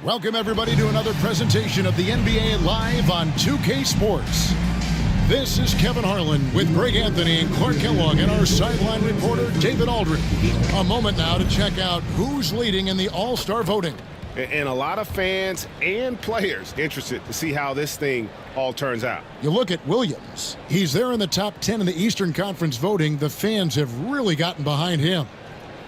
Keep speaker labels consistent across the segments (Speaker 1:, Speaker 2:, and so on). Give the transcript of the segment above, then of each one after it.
Speaker 1: Welcome, everybody, to another presentation of the NBA Live on 2K Sports. This is Kevin Harlan with Greg Anthony and Clark Kellogg and our sideline reporter, David Aldridge. A moment now to check out who's leading in the All-Star voting.
Speaker 2: And a lot of fans and players interested to see how this thing all turns out.
Speaker 1: You look at Williams. He's there in the top 10 in the Eastern Conference voting. The fans have really gotten behind him.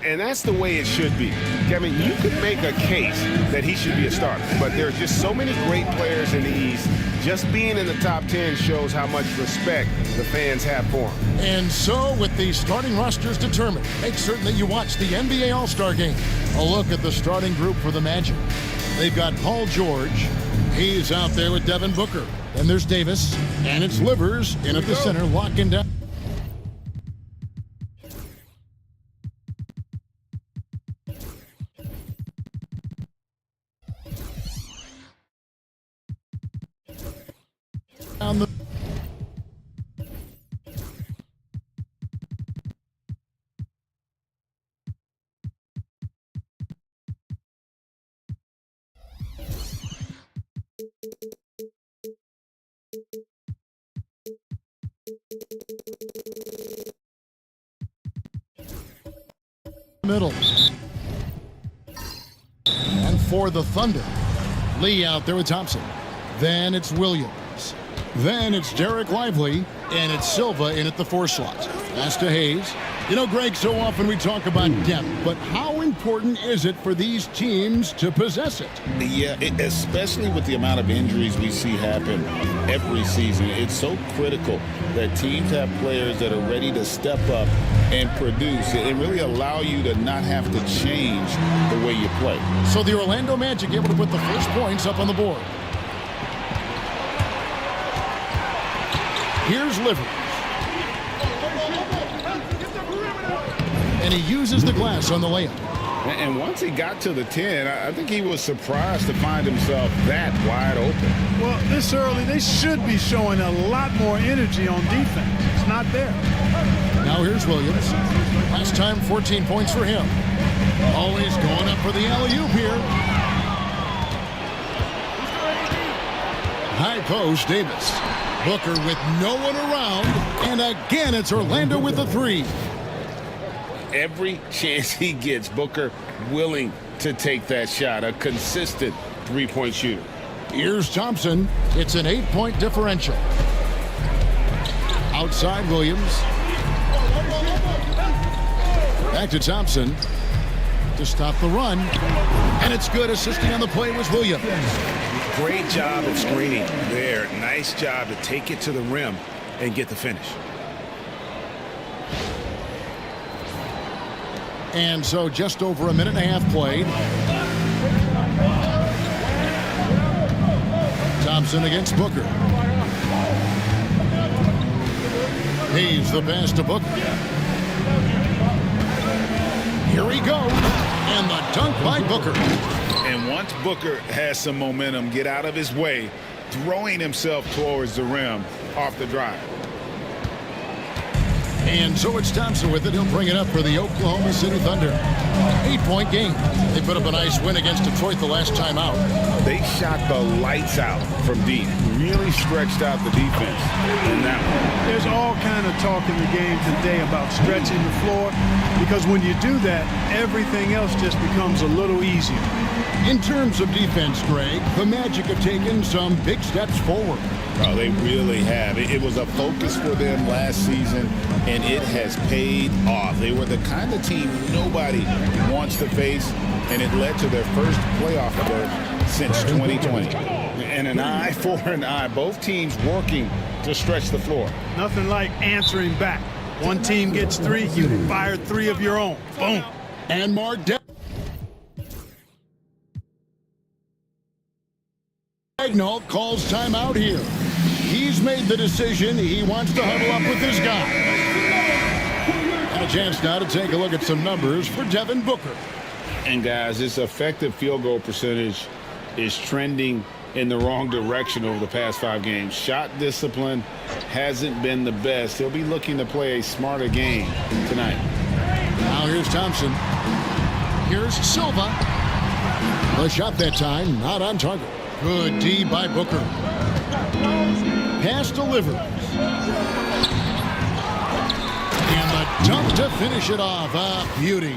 Speaker 2: And that's the way it should be. Kevin, you could make a case that he should be a starter, but there's just so many great players in the East. Just being in the top 10 shows how much respect the fans have for him.
Speaker 1: And so, with the starting rosters determined, make certain that you watch the NBA All-Star Game. A look at the starting group for the Magic. They've got Paul George. He's out there with Devin Booker. Then there's Davis, and it's Livers in at the center, locking down. On the middle. And for the Thunder, Lee out there with Thompson. Then it's Williams. Then it's Derek Lively, and it's Silva in at the 4 slot. Pass to Hayes. You know, Greg, so often we talk about depth, but how important is it for these teams to possess it?
Speaker 3: Yeah, especially with the amount of injuries we see happen every season. It's so critical that teams have players that are ready to step up and produce and really allow you to not have to change the way you play.
Speaker 1: So the Orlando Magic able to put the first points up on the board. Here's Livers. And he uses the glass on the layup.
Speaker 3: And once he got to the 10, I think he was surprised to find himself that wide open.
Speaker 4: Well, this early, they should be showing a lot more energy on defense. It's not there.
Speaker 1: Now here's Williams. Last time, 14 points for him. Always going up for the alley-oop here. High post, Davis. Booker with no one around, and again it's Orlando with the 3.
Speaker 3: Every chance he gets, Booker willing to take that shot, a consistent three-point shooter.
Speaker 1: Here's Thompson. It's an 8-point differential. Outside Williams. Back to Thompson to stop the run, and it's good. Assisting on the play was Williams.
Speaker 2: Great job of screening there. Nice job to take it to the rim and get the finish.
Speaker 1: And so just over a minute and a half played. Thompson against Booker. He's the pass to Booker. Here he goes. And the dunk by Booker.
Speaker 3: And once Booker has some momentum, get out of his way, throwing himself towards the rim off the drive.
Speaker 1: And so it's Thompson with it. He'll bring it up for the Oklahoma City Thunder. 8-point game. They put up a nice win against Detroit the last time out.
Speaker 2: They shot the lights out from deep. Really stretched out the defense in that one.
Speaker 4: There's all kind of talk in the game today about stretching the floor, because when you do that, everything else just becomes a little easier.
Speaker 1: In terms of defense, Greg, the Magic have taken some big steps forward.
Speaker 3: Oh, they really have. It was a focus for them last season, and it has paid off. They were the kind of team nobody wants to face, and it led to their first playoff berth since 2020. And an eye for an eye. Both teams working to stretch the floor.
Speaker 4: Nothing like answering back. One team gets 3, you fire 3 of your own. Boom.
Speaker 1: And Mark Daigneault calls timeout here. He's made the decision. He wants to huddle up with his guy. And a chance now to take a look at some numbers for Devin Booker.
Speaker 3: And guys, this effective field goal percentage is trending in the wrong direction over the past 5 games. Shot discipline hasn't been the best. He'll be looking to play a smarter game tonight.
Speaker 1: Now here's Thompson. Here's Silva. The shot that time, not on target. Good D by Booker. Pass delivers. And the dunk to finish it off. A beauty.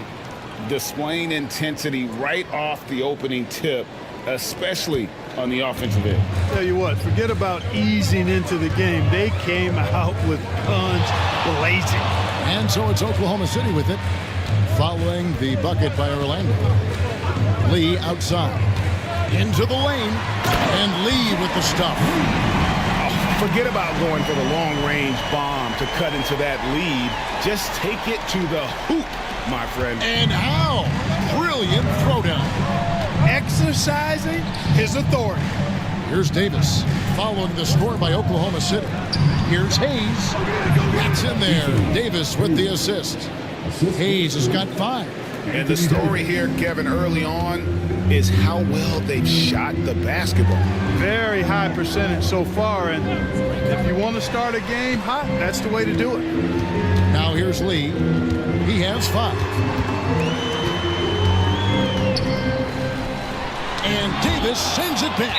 Speaker 3: Displaying intensity right off the opening tip, especially on the offensive end.
Speaker 4: Tell you what, forget about easing into the game. They came out with guns blazing.
Speaker 1: And so it's Oklahoma City with it, following the bucket by Orlando. Lee outside. Into the lane. And Lee with the stuff.
Speaker 2: Forget about going for the long-range bomb to cut into that lead. Just take it to the hoop, my friend.
Speaker 1: And how? Brilliant throwdown.
Speaker 4: Exercising his authority.
Speaker 1: Here's Davis following the score by Oklahoma City. Here's Hayes. That's in there. Davis with the assist. Hayes has got 5.
Speaker 2: And the story here, Kevin, early on is how well they've shot the basketball.
Speaker 4: Very high percentage so far, and if you want to start a game hot, that's the way to do it.
Speaker 1: Now here's Lee. He has 5. And Davis sends it back.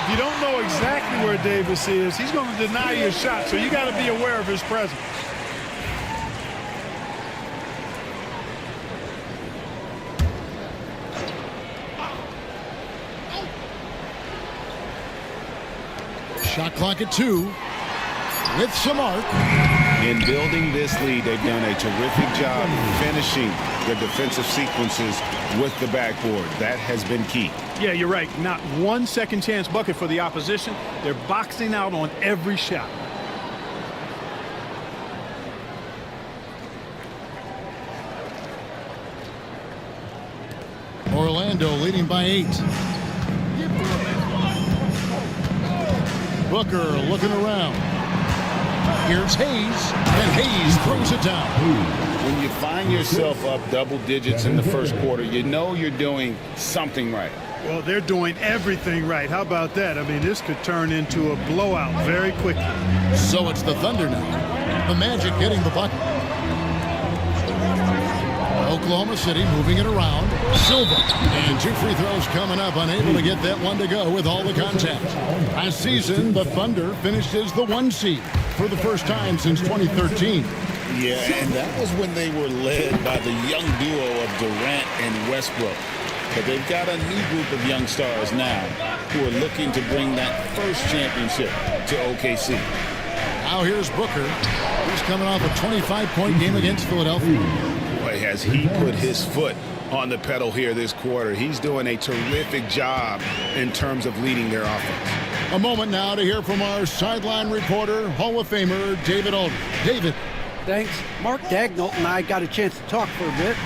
Speaker 4: If you don't know exactly where Davis is, he's going to deny you a shot, so you got to be aware of his presence.
Speaker 1: Shot clock at 2 with some arc.
Speaker 2: In building this lead, they've done a terrific job finishing their defensive sequences with the backboard. That has been key.
Speaker 4: Yeah, you're right. Not one second chance bucket for the opposition. They're boxing out on every shot.
Speaker 1: Orlando leading by 8. Booker looking around. Here's Hayes, and Hayes throws it down.
Speaker 3: When you find yourself up double digits in the first quarter, you know you're doing something right.
Speaker 4: Well, they're doing everything right. How about that? I mean, this could turn into a blowout very quickly.
Speaker 1: So it's the Thunder now. The Magic getting the bucket. Oklahoma City moving it around. Silva. And 2 free throws coming up. Unable to get that one to go with all the contact. Last season, the Thunder finished as the 1 seed for the first time since 2013.
Speaker 3: Yeah, and that was when they were led by the young duo of Durant and Westbrook. But they've got a new group of young stars now who are looking to bring that first championship to OKC.
Speaker 1: Now here's Booker. He's coming off a 25-point game against Philadelphia.
Speaker 2: Boy, has he put his foot on the pedal here this quarter. He's doing a terrific job in terms of leading their offense.
Speaker 1: A moment now to hear from our sideline reporter, Hall of Famer David Aldridge. David.
Speaker 5: Thanks. Mark Daigneault and I got a chance to talk for a bit.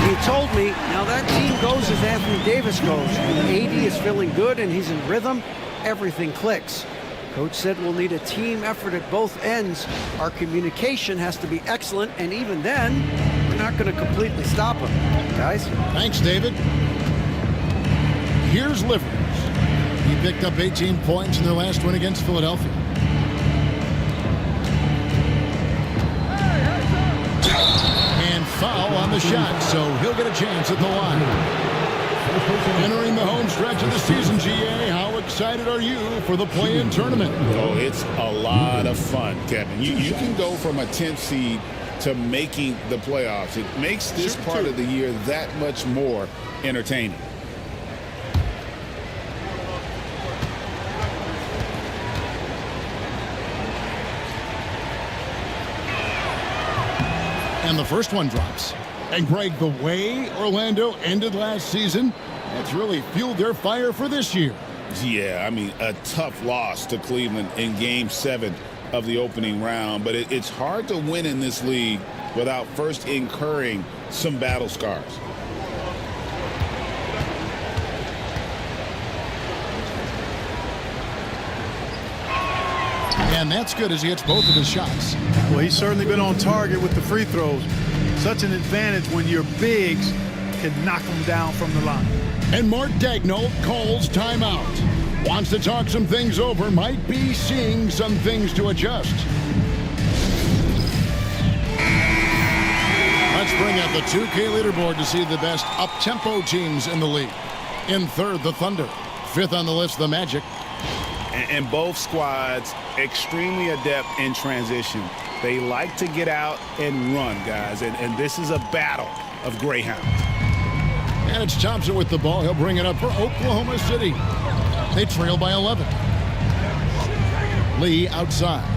Speaker 5: He told me, now that team goes as Anthony Davis goes. When AD is feeling good and he's in rhythm, everything clicks. Coach said we'll need a team effort at both ends. Our communication has to be excellent, and even then, we're not going to completely stop him. Guys?
Speaker 1: Thanks, David. Here's Livers. He picked up 18 points in their last win against Philadelphia. And foul on the shot, so he'll get a chance at the line. Entering the home stretch of the season, GA, how excited are you for the play-in tournament?
Speaker 3: Oh, it's a lot of fun, Kevin. You can go from a 10th seed to making the playoffs. It makes this part of the year that much more entertaining.
Speaker 1: And the first one drops. And Greg, the way Orlando ended last season, that's really fueled their fire for this year.
Speaker 3: Yeah, I mean, a tough loss to Cleveland in Game 7 of the opening round. But it's hard to win in this league without first incurring some battle scars.
Speaker 1: And that's good as he hits both of his shots.
Speaker 4: Well, he's certainly been on target with the free throws. Such an advantage when your bigs can knock them down from the line.
Speaker 1: And Mark Daigneault calls timeout. Wants to talk some things over, might be seeing some things to adjust. Let's bring out the 2K leaderboard to see the best up-tempo teams in the league. In third, the Thunder. Fifth on the list, the Magic.
Speaker 3: And both squads extremely adept in transition. They like to get out and run, guys. And this is a battle of greyhounds.
Speaker 1: And it's Thompson with the ball. He'll bring it up for Oklahoma City. They trail by 11. Lee outside.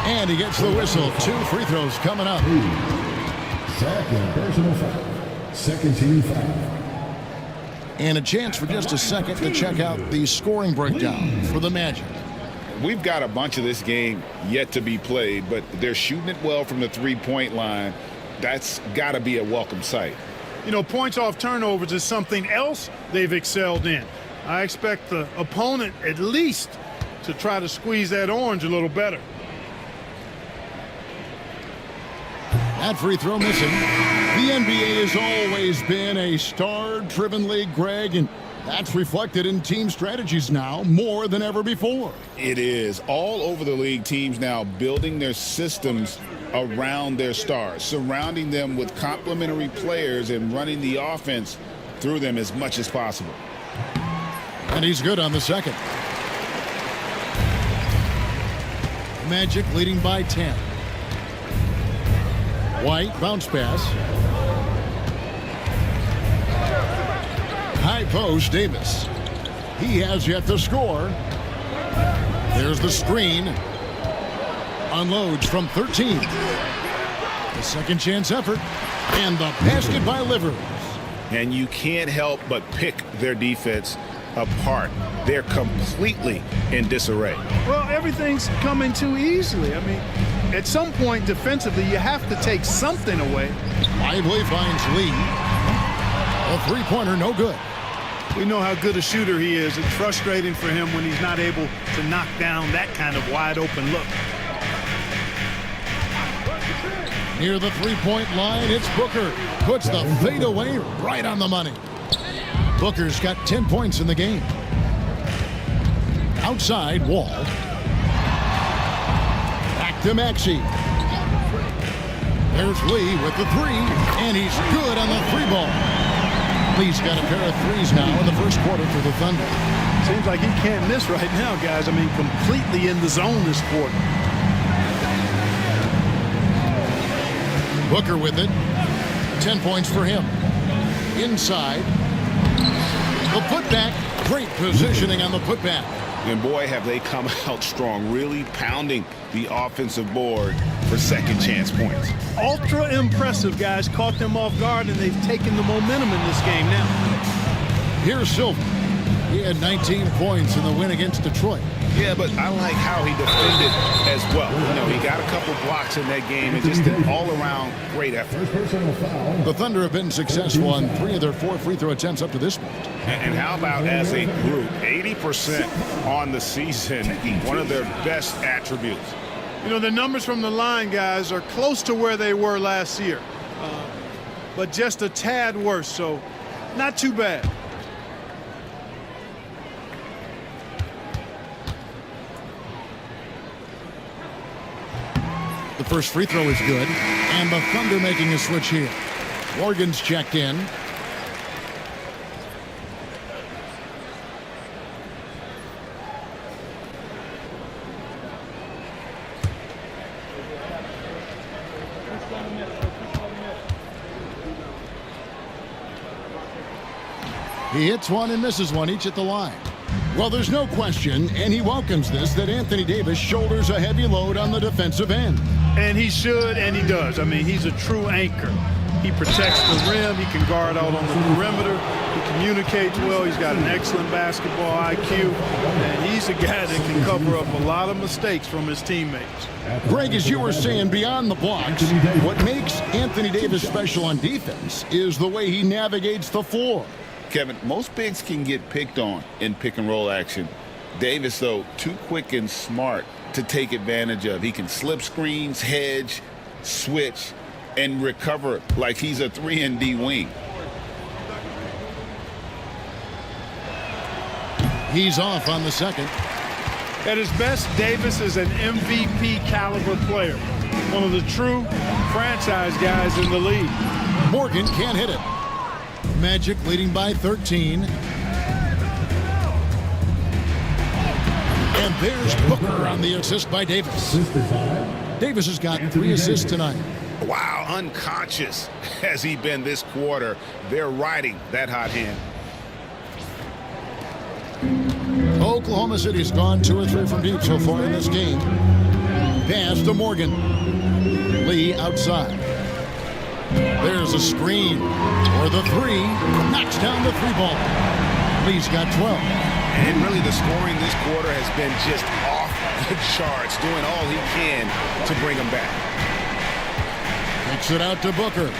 Speaker 1: And he gets the whistle. 2 free throws coming up.
Speaker 6: Second personal foul. Second team foul.
Speaker 1: And a chance for just a second to check out the scoring breakdown for the Magic.
Speaker 3: We've got a bunch of this game yet to be played, but they're shooting it well from the three-point line. That's got to be a welcome sight.
Speaker 4: You know, points off turnovers is something else they've excelled in. I expect the opponent at least to try to squeeze that orange a little better.
Speaker 1: That free throw missing. The NBA has always been a star-driven league, Greg, and that's reflected in team strategies now more than ever before.
Speaker 3: It is. All over the league, teams now building their systems around their stars, surrounding them with complementary players and running the offense through them as much as possible.
Speaker 1: And he's good on the second. Magic leading by 10. White, bounce pass. High post, Davis. He has yet to score. There's the screen. Unloads from 13. The second chance effort. And the basket by Livers.
Speaker 3: And you can't help but pick their defense apart. They're completely in disarray.
Speaker 4: Well, everything's coming too easily. I mean, at some point defensively, you have to take something away.
Speaker 1: Lively finds Lee. A three-pointer, no good.
Speaker 4: We know how good a shooter he is. It's frustrating for him when he's not able to knock down that kind of wide-open look.
Speaker 1: Near the three-point line, it's Booker. Puts the fadeaway right on the money. Booker's got 10 points in the game. Outside, Wall. Back to Maxey. There's Lee with the three, and he's good on the three ball. Lee's got a pair of threes now in the first quarter for the Thunder.
Speaker 4: Seems like he can't miss right now, guys. I mean, completely in the zone this quarter.
Speaker 1: Booker with it. 10 points for him. Inside. The putback. Great positioning on the putback.
Speaker 3: And boy, have they come out strong, really pounding the offensive board for second chance points.
Speaker 4: Ultra impressive, guys. Caught them off guard, and they've taken the momentum in this game now.
Speaker 1: Here's Silva. He had 19 points in the win against Detroit.
Speaker 3: Yeah, but I like how he defended as well. You know, he got a couple blocks in that game and just an all-around great effort.
Speaker 1: The Thunder have been successful on 3 of their 4 free throw attempts up to this point.
Speaker 3: And how about as a group, 80% on the season, one of their best attributes.
Speaker 4: You know, the numbers from the line, guys, are close to where they were last year, but just a tad worse, so not too bad.
Speaker 1: The first free throw is good, and the Thunder making a switch here. Morgan's checked in. He hits one and misses one, each at the line. Well, there's no question, and he welcomes this, that Anthony Davis shoulders a heavy load on the defensive end.
Speaker 4: And he should, and he does. I mean, he's a true anchor. He protects the rim. He can guard out on the perimeter. He communicates well. He's got an excellent basketball IQ. And he's a guy that can cover up a lot of mistakes from his teammates.
Speaker 1: Greg, as you were saying, beyond the blocks, what makes Anthony Davis special on defense is the way he navigates the floor.
Speaker 3: Kevin, most bigs can get picked on in pick-and-roll action. Davis, though, too quick and smart to take advantage of. He can slip screens, hedge, switch, and recover like he's a 3-and-D wing.
Speaker 1: He's off on the second.
Speaker 4: At his best, Davis is an MVP caliber player. One of the true franchise guys in the league.
Speaker 1: Morgan can't hit it. Magic leading by 13. And there's Booker on the assist by Davis. Davis has got 3 assists tonight.
Speaker 2: Wow, unconscious has he been this quarter. They're riding that hot hand.
Speaker 1: Oklahoma City's gone 2 or 3 from deep so far in this game. Pass to Morgan. Lee outside. There's a screen for the 3. Knocks down the 3-ball. Lee's got 12.
Speaker 2: And really the scoring this quarter has been just off the charts, doing all he can to bring them back.
Speaker 1: Takes it out to Booker.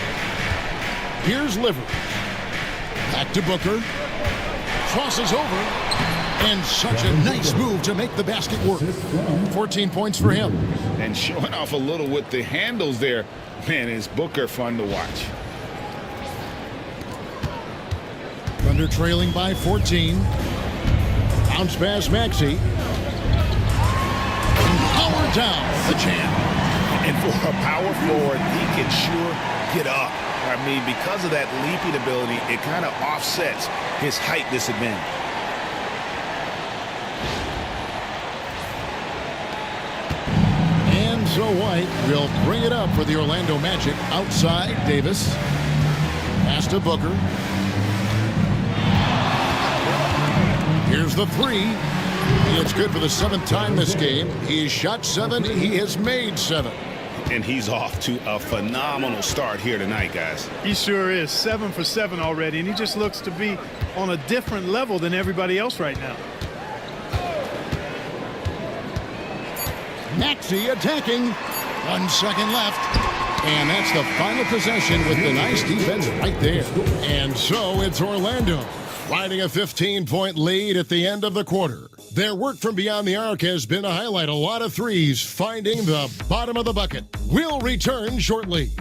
Speaker 1: Here's Livers. Back to Booker. Crosses over. And such a nice move to make the basket work. 14 points for him.
Speaker 2: And showing off a little with the handles there. Man, is Booker fun to watch.
Speaker 1: Thunder trailing by 14. Bounce pass Maxey. Power down the jam.
Speaker 2: And for a power forward, he can sure get up. I mean, because of that leaping ability, it kind of offsets his height disadvantage.
Speaker 1: And so White will bring it up for the Orlando Magic. Outside, Davis. Pass to Booker. Here's the 3. It's good for the 7th time this game. He's shot 7. He has made 7.
Speaker 2: And he's off to a phenomenal start here tonight, guys.
Speaker 4: He sure is. 7 for 7 already, and he just looks to be on a different level than everybody else right now.
Speaker 1: Maxey attacking. 1 second left. And that's the final possession with the nice defense right there. And so it's Orlando riding a 15-point lead at the end of the quarter. Their work from beyond the arc has been a highlight. A lot of threes finding the bottom of the bucket. We'll return shortly.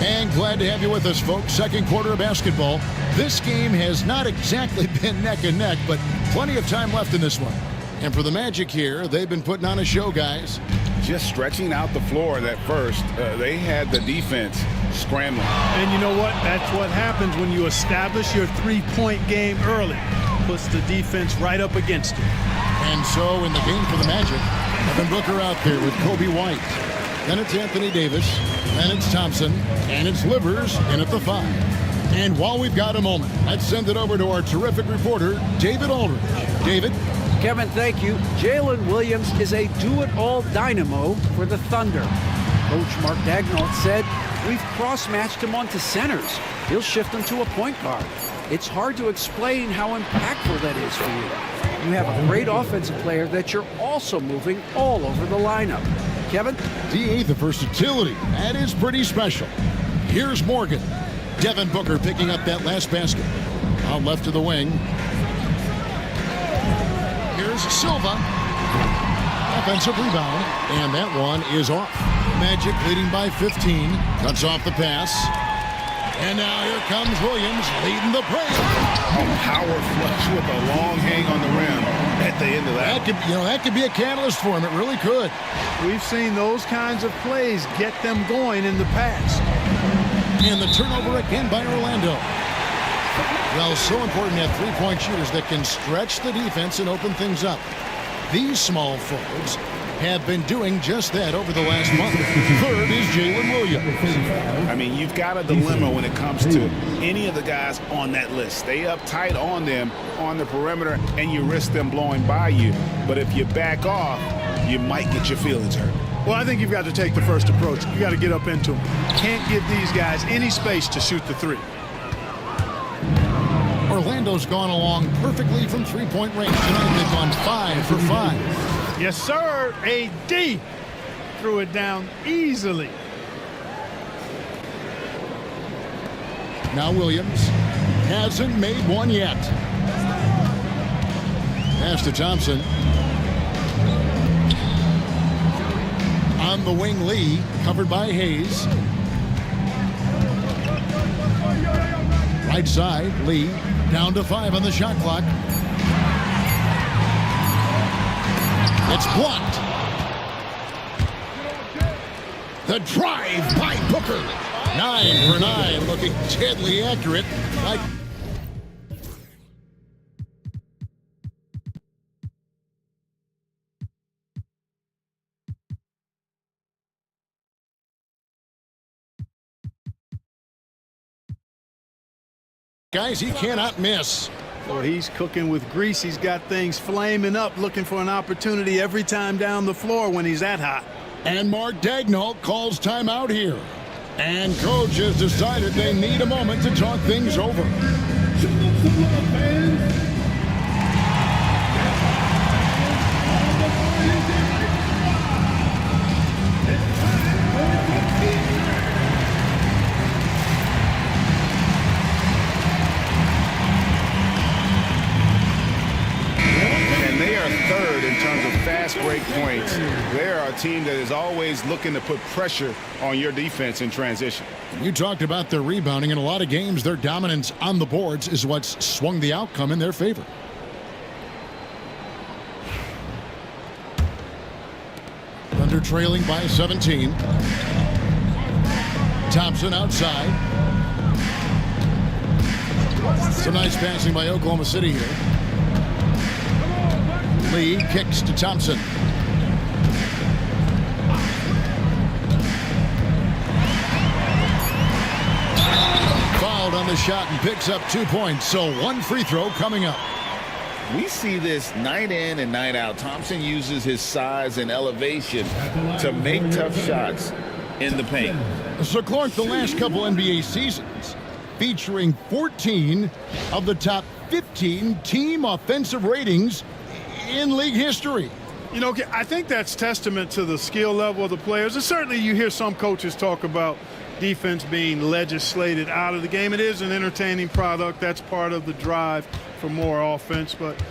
Speaker 1: And glad to have you with us, folks. Second quarter of basketball. This game has not exactly been neck and neck, but plenty of time left in this one. And for the Magic here, they've been putting on a show, guys.
Speaker 2: Just stretching out the floor at first. They had the defense scrambling.
Speaker 4: And you know what? That's what happens when you establish your three-point game early. Puts the defense right up against it.
Speaker 1: And so in the game for the Magic, Devin Booker out there with Kobe White. Then it's Anthony Davis, then it's Thompson, and it's Livers in at the 5. And while we've got a moment, let's send it over to our terrific reporter, David Aldridge. David?
Speaker 5: Kevin, thank you. Jalen Williams is a do-it-all dynamo for the Thunder. Coach Mark Daigneault said, "We've cross-matched him onto centers. He'll shift him to a point guard. It's hard to explain how impactful that is for you. You have a great offensive player that you're also moving all over the lineup." Kevin?
Speaker 1: D.A. the versatility. That is pretty special. Here's Morgan. Devin Booker picking up that last basket. Out left to the wing. Here's Silva. Offensive rebound. And that one is off. Magic leading by 15. Cuts off the pass. And now here comes Williams leading the break.
Speaker 2: A power flush with a long hang on the rim at the end of that.
Speaker 1: That could be a catalyst for him. It really could.
Speaker 4: We've seen those kinds of plays get them going in the past.
Speaker 1: And the turnover again by Orlando. Well, so important to have three-point shooters that can stretch the defense and open things up. These small forwards have been doing just that over the last month. Third is Jalen Williams.
Speaker 2: I mean, you've got a dilemma when it comes to any of the guys on that list. Stay up tight on them on the perimeter, and you risk them blowing by you. But if you back off, you might get your feelings hurt.
Speaker 4: Well, I think you've got to take the first approach. You got to get up into them. Can't give these guys any space to shoot the three.
Speaker 1: Orlando's gone along perfectly from three-point range tonight. They've gone 5 for 5.
Speaker 4: Yes, sir. AD threw it down easily.
Speaker 1: Now Williams hasn't made one yet. Pass to Thompson. On the wing, Lee, covered by Hayes. Right side, Lee, down to 5 on the shot clock. It's blocked. The drive by Booker. 9 for 9, looking deadly accurate. Guys, he cannot miss.
Speaker 4: Well, he's cooking with grease. He's got things flaming up, looking for an opportunity every time down the floor when he's that hot.
Speaker 1: And Mark Daigneault calls timeout here. And coach has decided they need a moment to talk things over.
Speaker 2: Fast break points. They're a team that is always looking to put pressure on your defense in transition.
Speaker 1: You talked about their rebounding. In a lot of games, their dominance on the boards is what's swung the outcome in their favor. Thunder trailing by 17. Thompson outside. Some nice passing by Oklahoma City here. Lee kicks to Thompson. Fouled on the shot and picks up 2 points. So 1 free throw coming up.
Speaker 3: We see this night in and night out. Thompson uses his size and elevation to make tough shots in the paint.
Speaker 1: So Clark, the last couple NBA seasons featuring 14 of the top 15 team offensive ratings in league history.
Speaker 4: You know, I think that's testament to the skill level of the players. And certainly you hear some coaches talk about defense being legislated out of the game. It is an entertaining product. That's part of the drive for more offense. But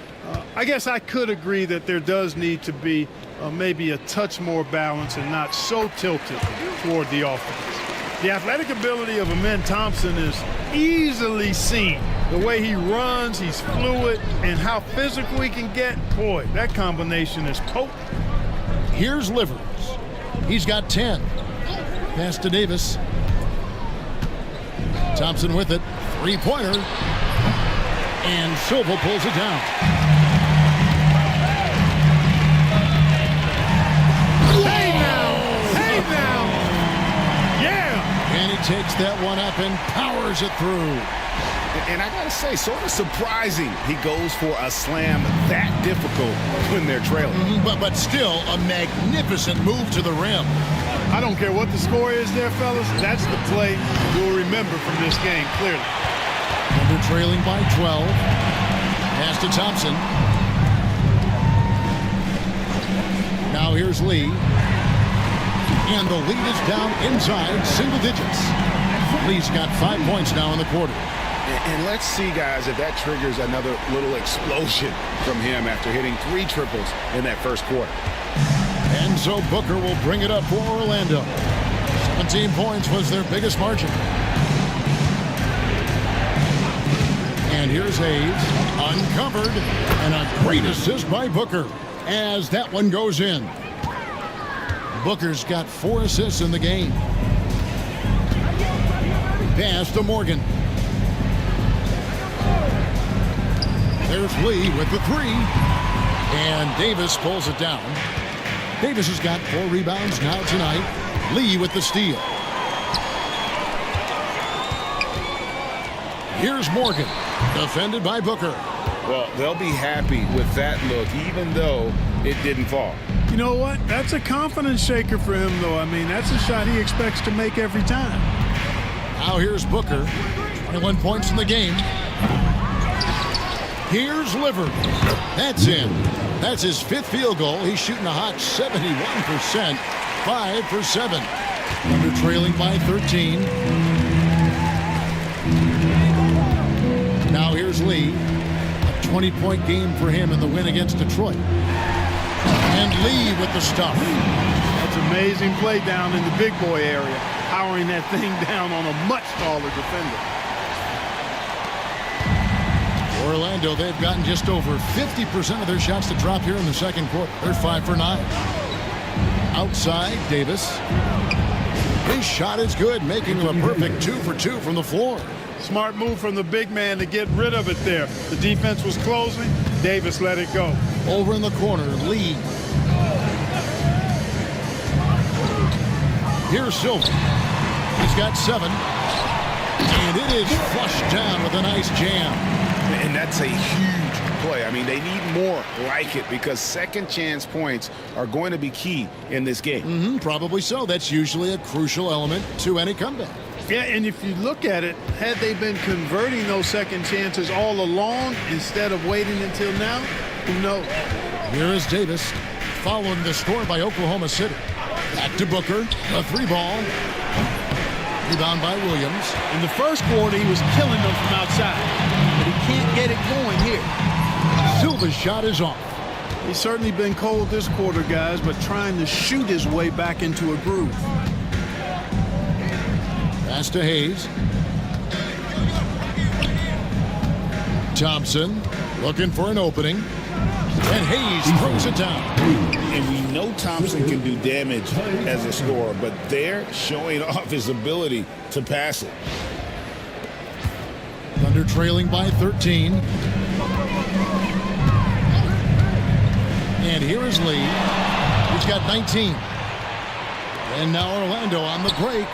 Speaker 4: I guess I could agree that there does need to be maybe a touch more balance and not so tilted toward the offense. The athletic ability of Amen Thompson is easily seen. The way he runs, he's fluid, and how physical he can get. Boy, that combination is potent.
Speaker 1: Here's Livers. He's got 10. Pass to Davis. Thompson with it. Three-pointer. And Silva pulls it down.
Speaker 4: Hey now! Hey now! Yeah!
Speaker 1: And he takes that one up and powers it through.
Speaker 2: And I gotta say, sort of surprising he goes for a slam that difficult when they're trailing.
Speaker 1: But still a magnificent move to the rim.
Speaker 4: I don't care what the score is there, fellas. That's the play you'll remember from this game, clearly.
Speaker 1: Thunder trailing by 12. Pass to Thompson. Now here's Lee. And the lead is down inside single digits. Lee's got 5 points now in the quarter.
Speaker 2: And let's see, guys, if that triggers another little explosion from him after hitting 3 triples in that first quarter.
Speaker 1: And so Booker will bring it up for Orlando. 17 points was their biggest margin. And here's Hayes, uncovered, and a great assist by Booker as that one goes in. Booker's got 4 assists in the game. Pass to Morgan. There's Lee with the 3. And Davis pulls it down. Davis has got 4 rebounds now tonight. Lee with the steal. Here's Morgan, defended by Booker.
Speaker 2: Well, they'll be happy with that look, even though it didn't fall.
Speaker 4: You know what? That's a confidence shaker for him, though. I mean, that's a shot he expects to make every time.
Speaker 1: Now here's Booker. 21 points in the game. Here's Livers. That's in. That's his 5th field goal. He's shooting a hot 71%. 5 for 7. Under trailing by 13. Now here's Lee. A 20-point game for him in the win against Detroit. And Lee with the stuff.
Speaker 4: That's amazing play down in the big boy area, powering that thing down on a much taller defender.
Speaker 1: Orlando, they've gotten just over 50% of their shots to drop here in the second quarter. They're 5 for 9. Outside, Davis. His shot is good, making him a perfect 2 for 2 from the floor.
Speaker 4: Smart move from the big man to get rid of it there. The defense was closing. Davis let it go.
Speaker 1: Over in the corner, Lee. Here's Silva. He's got 7. And it is flushed down with a nice jam.
Speaker 2: And that's a huge play. I mean, they need more like it because second chance points are going to be key in this game.
Speaker 1: Probably so. That's usually a crucial element to any comeback.
Speaker 4: Yeah, and if you look at it, had they been converting those second chances all along instead of waiting until now, who knows?
Speaker 1: Here is Davis following the score by Oklahoma City. Back to Booker, a 3-ball. Rebound by Williams.
Speaker 4: In the first quarter, he was killing them from outside, but he can't get it going here.
Speaker 1: Silva's shot is off.
Speaker 4: He's certainly been cold this quarter, guys, but trying to shoot his way back into a groove.
Speaker 1: Pass to Hayes. Thompson looking for an opening. And Hayes throws it down.
Speaker 3: And we know Thompson can do damage as a scorer, but they're showing off his ability to pass it.
Speaker 1: Thunder trailing by 13. And here is Lee. He's got 19. And now Orlando on the break.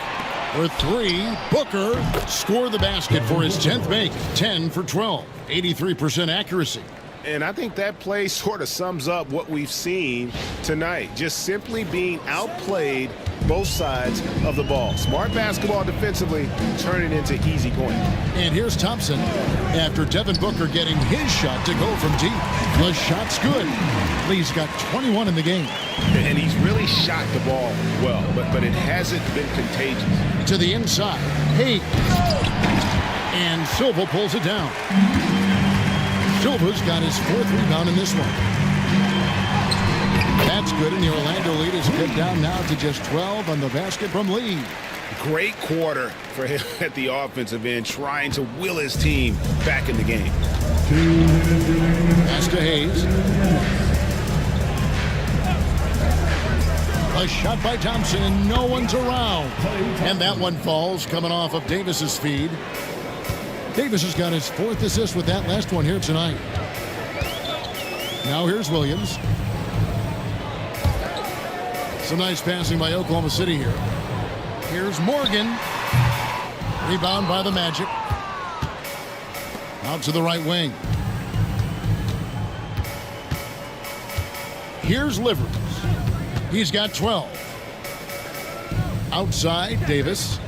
Speaker 1: For 3, Booker scored the basket for his 10th make. 10 for 12. 83% accuracy.
Speaker 2: And I think that play sort of sums up what we've seen tonight. Just simply being outplayed both sides of the ball. Smart basketball defensively, turning into easy points.
Speaker 1: And here's Thompson after Devin Booker getting his shot to go from deep. The shot's good. Lee's got 21 in the game.
Speaker 2: And he's really shot the ball well, but it hasn't been contagious.
Speaker 1: To the inside, Hayes. And Silva pulls it down. Silva's got his 4th rebound in this one. That's good, and the Orlando lead is cut down now to just 12 on the basket from Lee.
Speaker 2: Great quarter for him at the offensive end, trying to will his team back in the game.
Speaker 1: Pass to Hayes. A shot by Thompson, and no one's around. And that one falls, coming off of Davis's feed. Davis has got his 4th assist with that last one here tonight. Now here's Williams. Some nice passing by Oklahoma City here. Here's Morgan. Rebound by the Magic. Out to the right wing. Here's Livers. He's got 12. Outside, Davis.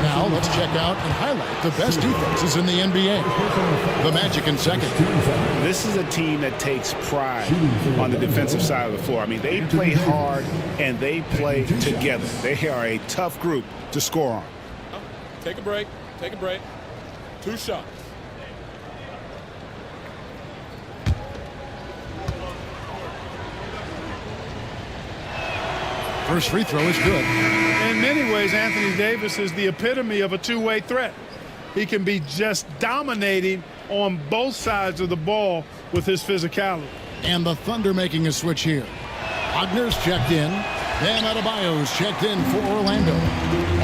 Speaker 1: Now let's check out and highlight the best defenses in the NBA. The Magic in second.
Speaker 2: This is a team that takes pride on the defensive side of the floor. I mean, they play hard and they play together. They are a tough group to score on.
Speaker 7: Take a break. Take a break. 2 shots.
Speaker 1: First free throw is good.
Speaker 4: In many ways, Anthony Davis is the epitome of a two-way threat. He can be just dominating on both sides of the ball with his physicality.
Speaker 1: And the Thunder making a switch here. Wagner's checked in. Bam Adebayo's checked in for Orlando.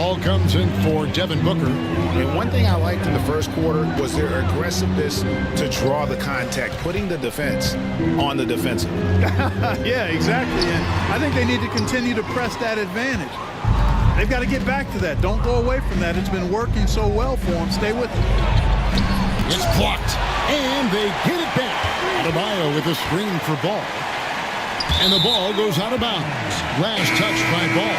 Speaker 1: All comes in for Devin Booker.
Speaker 2: And one thing I liked in the first quarter was their aggressiveness to draw the contact, putting the defense on the defensive.
Speaker 4: Yeah, exactly. And I think they need to continue to press that advantage. They've got to get back to that. Don't go away from that. It's been working so well for them. Stay with it.
Speaker 1: It's blocked. And they get it back. Adebayo with a screen for Ball. And the ball goes out of bounds. Last touch by Ball.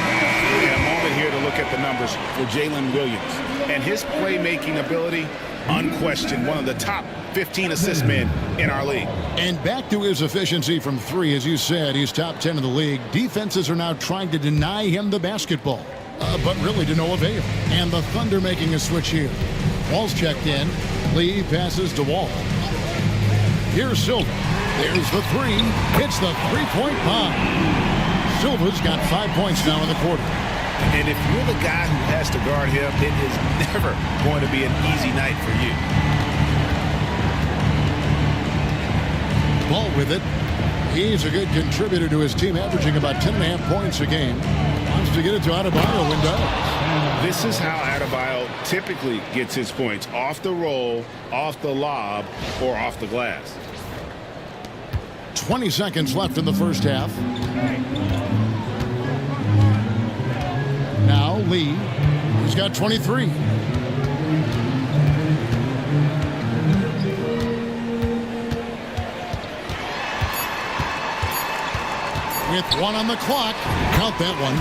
Speaker 2: And a moment here to look at the numbers for Jalen Williams. And his playmaking ability, unquestioned, one of the top 15 assist men in our league.
Speaker 1: And back to his efficiency from 3, as you said, he's top 10 in the league. Defenses are now trying to deny him the basketball, but really to no avail. And the Thunder making a switch here. Wall's checked in. Lee passes to Wall. Here's Silva. There's the three. Hits the three-point bomb. Silva's got 5 points now in the quarter.
Speaker 2: And if you're the guy who has to guard him, it is never going to be an easy night for you.
Speaker 1: Ball with it. He's a good contributor to his team, averaging about 10.5 points a game. Wants to get it to Adebayo and does.
Speaker 2: This is how Adebayo typically gets his points: off the roll, off the lob, or off the glass.
Speaker 1: 20 seconds left in the first half. Now Lee, he's got 23. With 1 on the clock, count that one.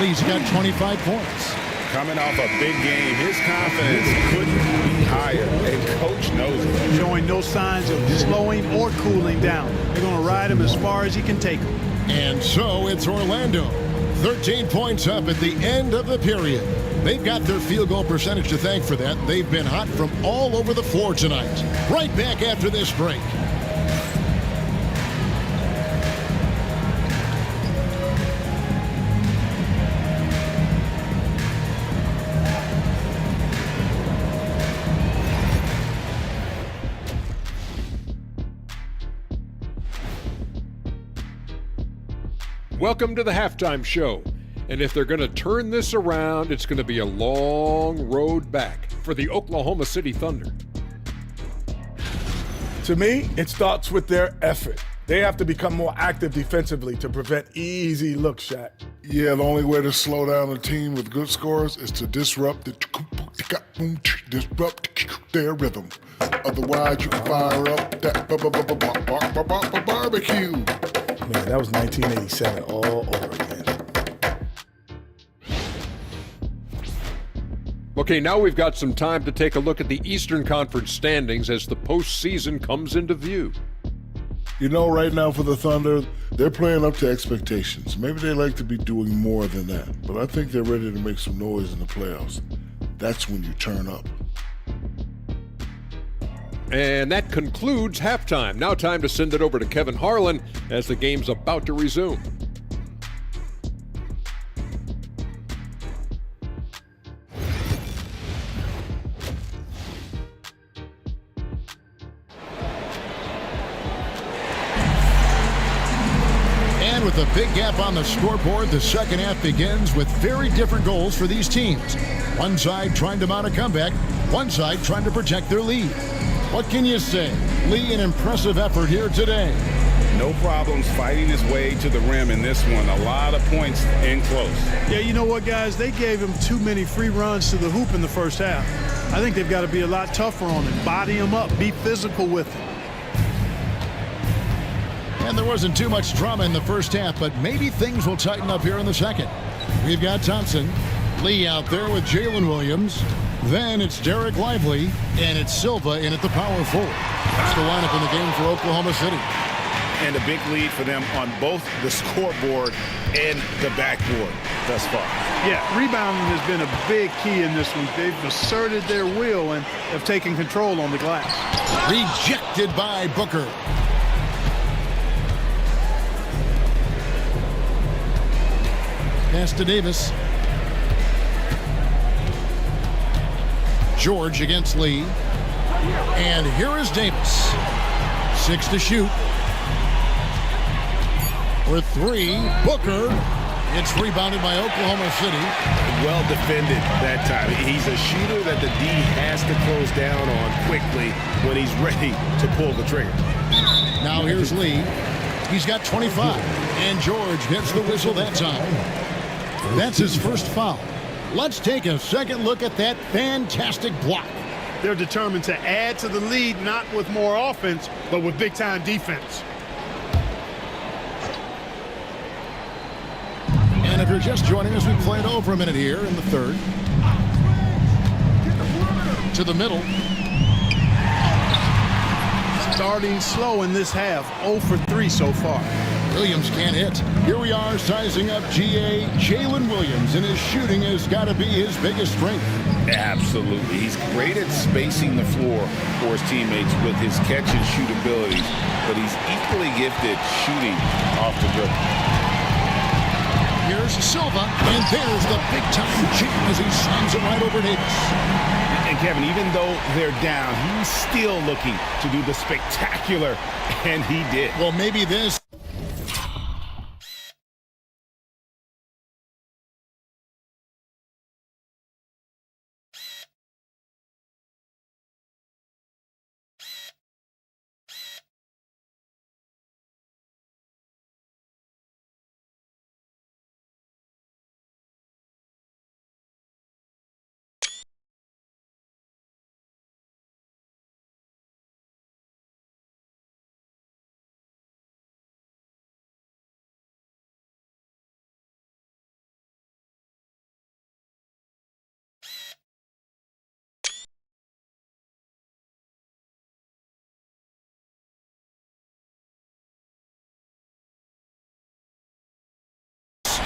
Speaker 1: Lee's got 25 points.
Speaker 2: Coming off a big game, his confidence couldn't be higher, and coach knows it.
Speaker 4: Showing no signs of slowing or cooling down. They're going to ride him as far as he can take him.
Speaker 1: And so it's Orlando. 13 points up at the end of the period. They've got their field goal percentage to thank for that. They've been hot from all over the floor tonight. Right back after this break.
Speaker 8: Welcome to the halftime show. And if they're going to turn this around, it's going to be a long road back for the Oklahoma City Thunder.
Speaker 9: To me, it starts with their effort. They have to become more active defensively to prevent easy look shot.
Speaker 6: Yeah, the only way to slow down a team with good scores is to disrupt their rhythm. Otherwise, you can fire up that barbecue.
Speaker 9: Man, that was 1987 all over again.
Speaker 8: Okay, now we've got some time to take a look at the Eastern Conference standings as the postseason comes into view.
Speaker 6: You know, right now for the Thunder, they're playing up to expectations. Maybe they like to be doing more than that, but I think they're ready to make some noise in the playoffs. That's when you turn up.
Speaker 8: And that concludes halftime. Now time to send it over to Kevin Harlan as the game's about to resume.
Speaker 1: And with a big gap on the scoreboard, the second half begins with very different goals for these teams. One side trying to mount a comeback, one side trying to protect their lead. What can you say? Lee, an impressive effort here today.
Speaker 2: No problems fighting his way to the rim in this one. A lot of points in close.
Speaker 4: Yeah, you know what, guys? They gave him too many free runs to the hoop in the first half. I think they've got to be a lot tougher on him. Body him up. Be physical with him.
Speaker 1: And there wasn't too much drama in the first half, but maybe things will tighten up here in the second. We've got Thompson. Lee out there with Jalen Williams. Then it's Derek Lively, and it's Silva in at the power forward. That's the lineup in the game for Oklahoma City.
Speaker 2: And a big lead for them on both the scoreboard and the backboard thus far.
Speaker 4: Yeah, rebounding has been a big key in this one. They've asserted their will and have taken control on the glass.
Speaker 1: Rejected by Booker. Pass to Davis. George against Lee. And here is Davis. 6 to shoot. For 3, Booker. It's rebounded by Oklahoma City.
Speaker 2: Well defended that time. He's a shooter that the D has to close down on quickly when he's ready to pull the trigger.
Speaker 1: Now here's Lee. He's got 25. And George gets the whistle that time. That's his first foul. Let's take a second look at that fantastic block.
Speaker 4: They're determined to add to the lead, not with more offense, but with big-time defense.
Speaker 1: And if you're just joining us, we played over a minute here in the third. To the middle.
Speaker 4: Starting slow in this half, 0 for 3 so far.
Speaker 1: Williams can't hit. Here we are sizing up GA Jalen Williams, and his shooting has got to be his biggest strength.
Speaker 3: Absolutely. He's great at spacing the floor for his teammates with his catch and shoot abilities, but he's equally gifted shooting off the dribble.
Speaker 1: Here's Silva, and there's the big-time chip as he slams it right over Davis.
Speaker 2: And Kevin, even though they're down, he's still looking to do the spectacular, and he did.
Speaker 1: Well, maybe this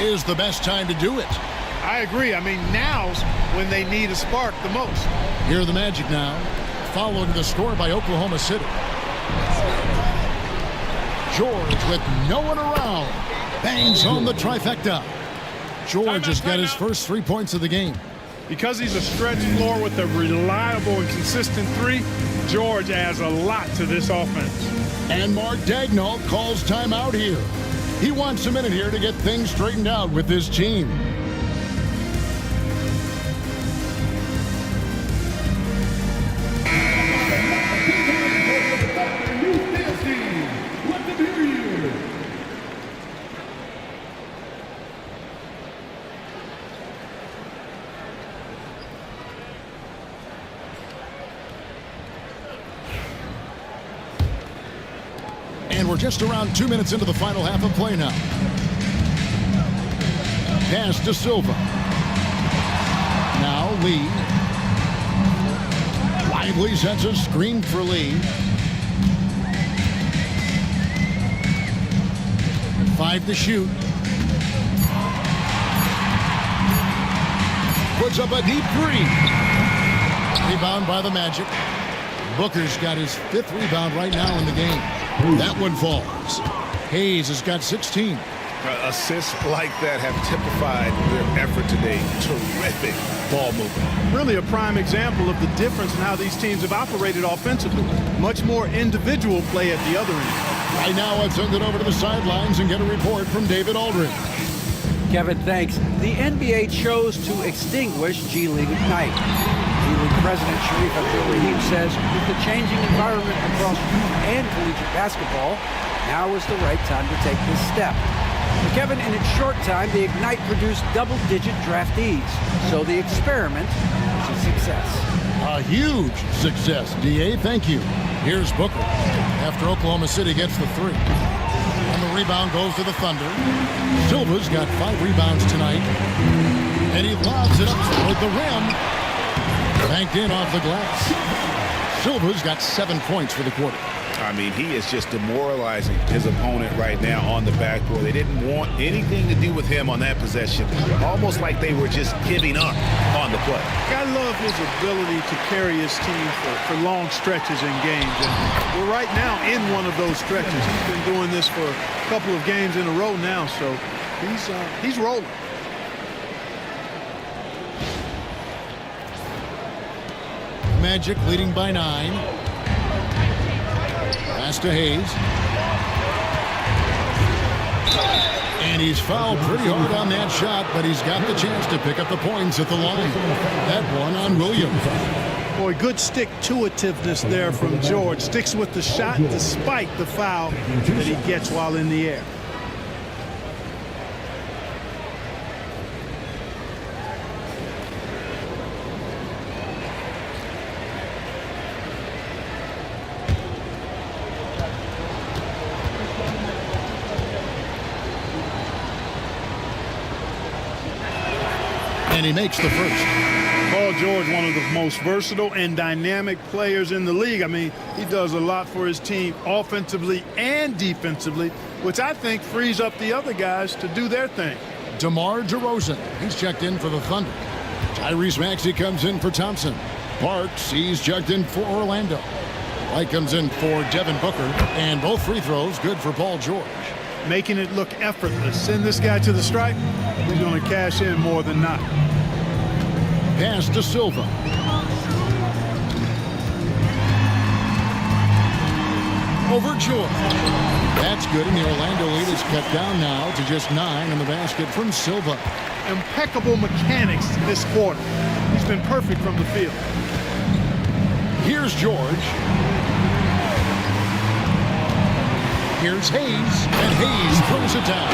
Speaker 1: is the best time to do it.
Speaker 4: I agree. I mean, now's when they need a spark the most.
Speaker 1: Here are the Magic now, following the score by Oklahoma City. George with no one around, bangs home the trifecta. George has got his first 3 points of the game.
Speaker 4: Because he's a stretch floor with a reliable and consistent three, George adds a lot to this offense.
Speaker 1: And Mark Daigneault calls timeout here. He wants a minute here to get things straightened out with his team. And we're just around 2 minutes into the final half of play now. Pass to Silva. Now Lee. Lively sets a screen for Lee. 5 to shoot. Puts up a deep three. Rebound by the Magic. Booker's got his 5th rebound right now in the game. That one falls. Hayes has got 16.
Speaker 2: Assists like that have typified their effort today. Terrific ball movement.
Speaker 4: Really a prime example of the difference in how these teams have operated offensively. Much more individual play at the other end.
Speaker 1: Right now, let's send it over to the sidelines and get a report from David Aldridge.
Speaker 5: Kevin, thanks. The NBA chose to extinguish G League Ignite. G League President Sharif Abdul-Rahim says with the changing environment across youth and collegiate basketball, now is the right time to take this step. But Kevin, in its short time, the Ignite produced double-digit draftees, so the experiment is a success.
Speaker 1: A huge success, D.A. Thank you. Here's Booker after Oklahoma City gets the 3. And the rebound goes to the Thunder. Silva's got 5 rebounds tonight. And he lobs it up toward the rim. Banked in off the glass. Silva's got 7 points for the quarter.
Speaker 2: I mean, he is just demoralizing his opponent right now on the backboard. They didn't want anything to do with him on that possession. Almost like they were just giving up on the play.
Speaker 4: I love his ability to carry his team for long stretches in games. And we're right now in one of those stretches. He's been doing this for a couple of games in a row now, so he's rolling.
Speaker 1: Magic leading by 9. Pass to Hayes. And he's fouled pretty hard on that shot, but he's got the chance to pick up the points at the line. That one on Williams.
Speaker 4: Boy, good stick-to-itiveness there from George. Sticks with the shot despite the foul that he gets while in the air.
Speaker 1: And he makes the first.
Speaker 4: Paul George, one of the most versatile and dynamic players in the league. I mean, he does a lot for his team offensively and defensively. which I think frees up the other guys to do their thing.
Speaker 1: DeMar DeRozan, he's checked in for the Thunder. Tyrese Maxey comes in for Thompson. Parks, he's checked in for Orlando. White comes in for Devin Booker, and both free throws good for Paul George.
Speaker 4: Making it look effortless. Send this guy to the stripe, he's going to cash in more than not.
Speaker 1: Pass to Silva. Over George. That's good, and the Orlando lead is cut down now to just 9 on the basket from Silva.
Speaker 4: Impeccable mechanics this quarter. He's been perfect from the field.
Speaker 1: Here's George. Here's Hayes, and Hayes throws it down.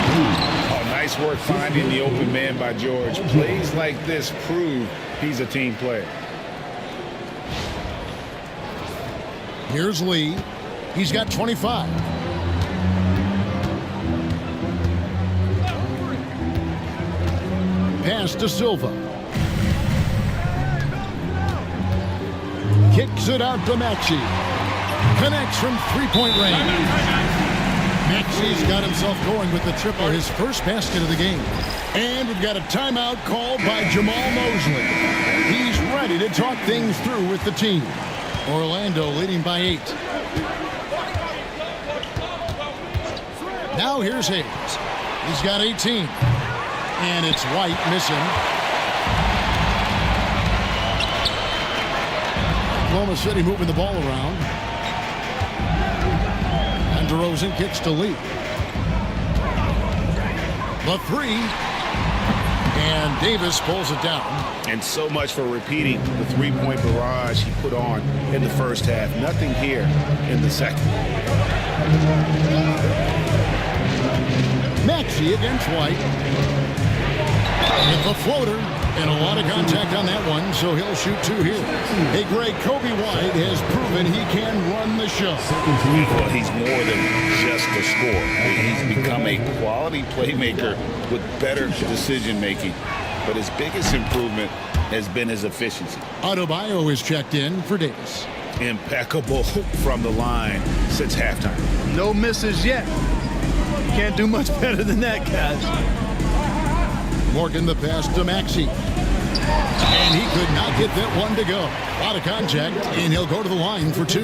Speaker 3: Oh, nice work finding the open man by George. Plays like this prove he's a team player.
Speaker 1: Here's Lee. He's got 25. Pass to Silva. Kicks it out to Maxey. Connects from three-point range. Maxey's got himself going with the triple, his first basket of the game. And we've got a timeout called by Jamal Mosley. He's ready to talk things through with the team. Orlando leading by 8. Now here's Hayes. He's got 18. And it's White missing. Oklahoma City moving the ball around. And DeRozan kicks to Lee. The three. And Davis pulls it down.
Speaker 3: And so much for repeating the three-point barrage he put on in the first half. Nothing here in the second.
Speaker 1: Maxey against White. With the floater. And a lot of contact on that one, so he'll shoot 2 here. Hey, Greg, Kobe White has proven he can run the show.
Speaker 3: Well, he's more than just a scorer. He's become a quality playmaker with better decision-making. But his biggest improvement has been his efficiency.
Speaker 1: Adebayo is checked in for Davis.
Speaker 3: Impeccable from the line since halftime.
Speaker 4: No misses yet. You can't do much better than that, guys.
Speaker 1: Morgan the pass to Maxey. And he could not get that one to go. A lot of contact, and he'll go to the line for 2.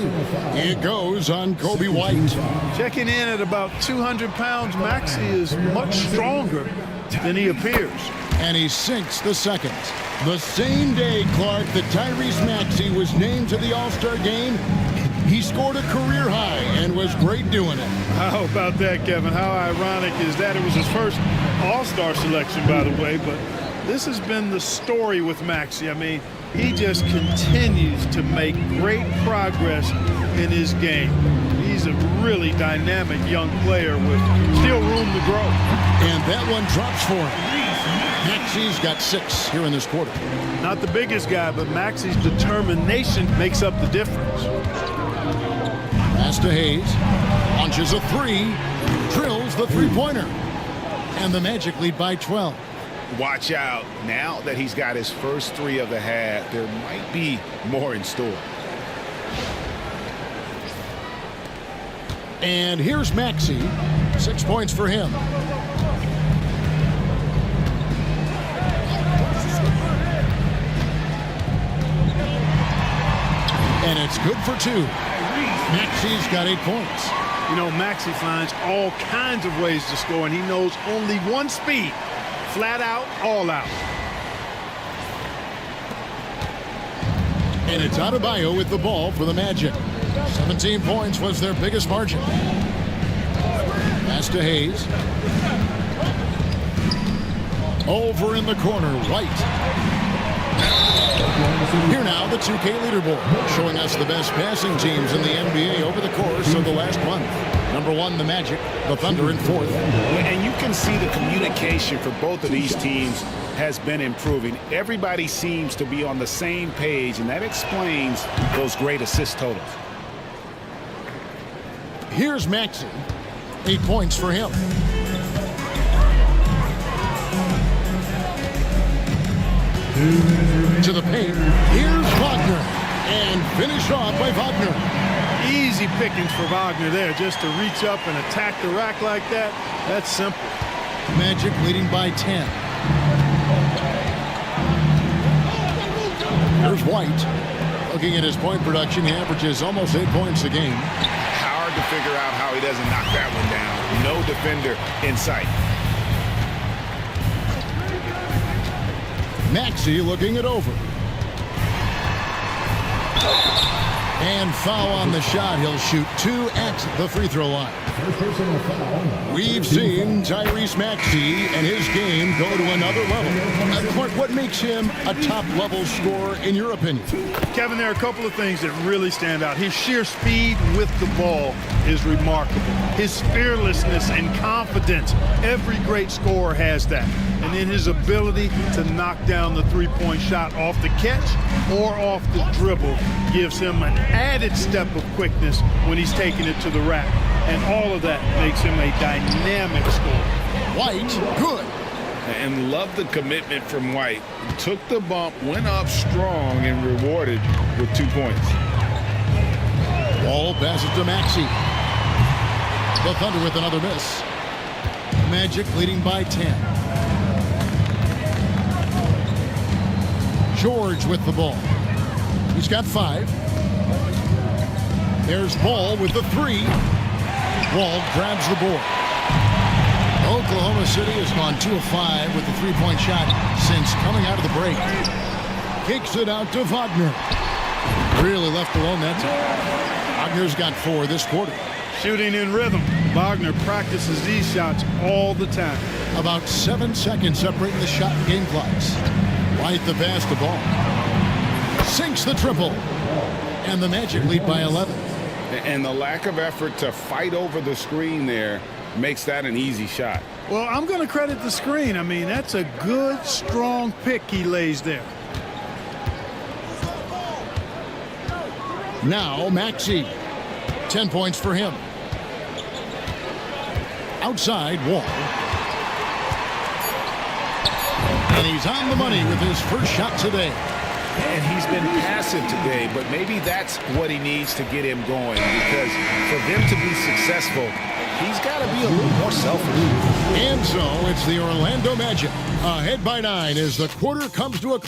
Speaker 1: It goes on Kobe White.
Speaker 4: Checking in at about 200 pounds, Maxey is much stronger than he appears.
Speaker 1: And he sinks the second. The same day, Clark, that Tyrese Maxey was named to the All-Star game, he scored a career high and was great doing it.
Speaker 4: How about that, Kevin? How ironic is that? It was his first All-Star selection, by the way, but this has been the story with Maxey. I mean, he just continues to make great progress in his game. He's a really dynamic young player with still room to grow.
Speaker 1: And that one drops for him. Maxey's got 6 here in this quarter.
Speaker 4: Not the biggest guy, but Maxey's determination makes up the difference.
Speaker 1: Pass to Hayes. Launches a 3. Drills the three-pointer. And the Magic lead by 12.
Speaker 3: Watch out. Now that he's got his first 3 of the half, there might be more in store.
Speaker 1: And here's Maxey. 6 points for him. And it's good for 2. Maxey's got 8 points.
Speaker 4: You know, Maxey finds all kinds of ways to score, and he knows only one speed. Flat out, all out.
Speaker 1: And it's Adebayo with the ball for the Magic. 17 points was their biggest margin. Pass to Hayes. Over in the corner, White. Here now, the 2K leaderboard, showing us the best passing teams in the NBA over the course of the last month. Number 1, the Magic, the Thunder in 4th.
Speaker 3: And you can see the communication for both of these teams has been improving. Everybody seems to be on the same page, and that explains those great assist totals.
Speaker 1: Here's Maxey. 8 points for him. To the paint. Here's Wagner. And finished off by Wagner.
Speaker 4: Easy easy pickings for Wagner there, just to reach up and attack the rack like that. That's simple.
Speaker 1: Magic leading by 10. Here's White. Looking at his point production, he averages almost 8 points a game.
Speaker 2: Hard to figure out how he doesn't knock that one down. No defender in sight.
Speaker 1: Maxey looking it over. And foul on the shot. He'll shoot 2 at the free throw line. We've seen Tyrese Maxey and his game go to another level. Clark, what makes him a top-level scorer in your opinion?
Speaker 4: Kevin, there are a couple of things that really stand out. His sheer speed with the ball is remarkable. His fearlessness and confidence. Every great scorer has that. And then his ability to knock down the three-point shot off the catch or off the dribble gives him an added step of quickness when he's taking it to the rack. And all of that makes him a dynamic scorer.
Speaker 1: White, good.
Speaker 2: And love the commitment from White. Took the bump, went up strong, and rewarded with 2 points.
Speaker 1: Ball passes to Maxey. The Thunder with another miss. Magic leading by 10. George with the ball. He's got 5. There's Ball with the 3. Wall grabs the board. Oklahoma City has gone 2 of 5 with the three-point shot since coming out of the break. Kicks it out to Wagner. Really left alone that time. Wagner's got 4 this quarter.
Speaker 4: Shooting in rhythm. Wagner practices these shots all the time.
Speaker 1: About 7 seconds separating the shot and game clocks. White the pass the ball. Sinks the triple. And the Magic lead by 11.
Speaker 2: And the lack of effort to fight over the screen there makes that an easy shot.
Speaker 4: Well, I'm going to credit the screen. I mean, that's a good, strong pick he lays there.
Speaker 1: Now Maxey. 10 points for him. Outside, Wall. And he's on the money with his first shot today.
Speaker 2: And he's been passive today, but maybe that's what he needs to get him going, because for them to be successful, he's got to be a little more selfish.
Speaker 1: And so it's the Orlando Magic ahead by 9 as the quarter comes to a...